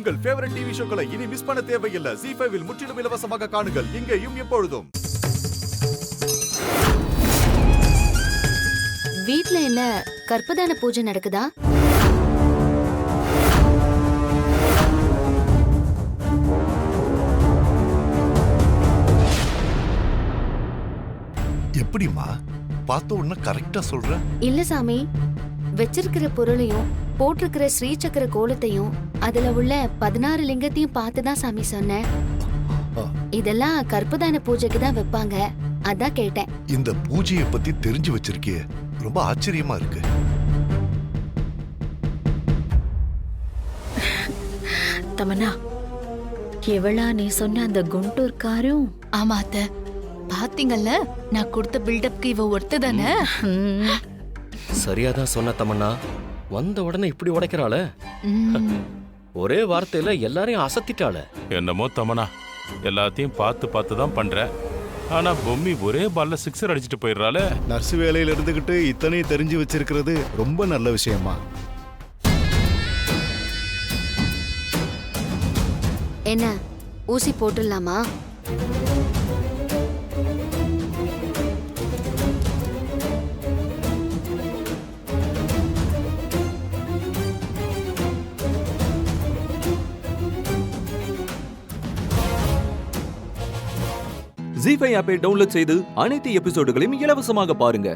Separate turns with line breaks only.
உங்கள் favourite TV ஷோக்களை இனி miss பண்ண தேவையில்லை. ZEE5 இல் முற்றிலும் இலவசமாக காணுங்கள். இங்கேயும் எப்பொழுதும்.
வீட்ல என்ன கற்பதான பூஜை நடக்குதா?
எப்படிமா பார்த்த உடனே கரெக்டா சொல்ற?
இல்ல சாமி, வச்சிருக்கிற பொருளையும் போட்டிருக்கிற ஸ்ரீசக்கர கோலத்தையும் அதுல உள்ள 16 லிங்கத்தையும் பார்த்துதான் சாமி சொன்னேன். இதெல்லாம் கற்பதான பூஜைக்கு தான் வைப்பாங்க, அதான் கேட்டேன்.
இந்த பூஜையை பத்தி தெரிஞ்சு வச்சிருக்கே, ரொம்ப ஆச்சரியமா இருக்கு.
தமன்னா, எவளா நீ சொன்ன அந்த குண்டூர்காரும்?
ஆமா அத்தை, பாத்தீங்கல்ல நான் கொடுத்த பில்டப்க்கு இவ ஒருத்ததானே.
சரியாதான் சொன்ன தமன்னா. வந்த உடனே இப்படி உடைக்கிறாள. ஒரே வார்த்தையில எல்லாரையும் அசத்திட்டாள.
என்னமோ தமனா, எல்லாத்தையும் பார்த்து பார்த்து தான் பண்ற. ஆனா பொம்மி ஒரே பால்ல 6 அடிச்சிட்டு போயிடுறாள.
நர்ஸ் வேலையில இருந்துகிட்டு இத்தனையும் தெரிஞ்சு வச்சிருக்கிறது ரொம்ப நல்ல விஷயமா.
என்ன ஊசி போட்டுடலாமா?
ZEE5 ஆப்பை டவுன்லோட் செய்து அனைத்து எபிசோடுகளையும் இலவசமாக பாருங்க.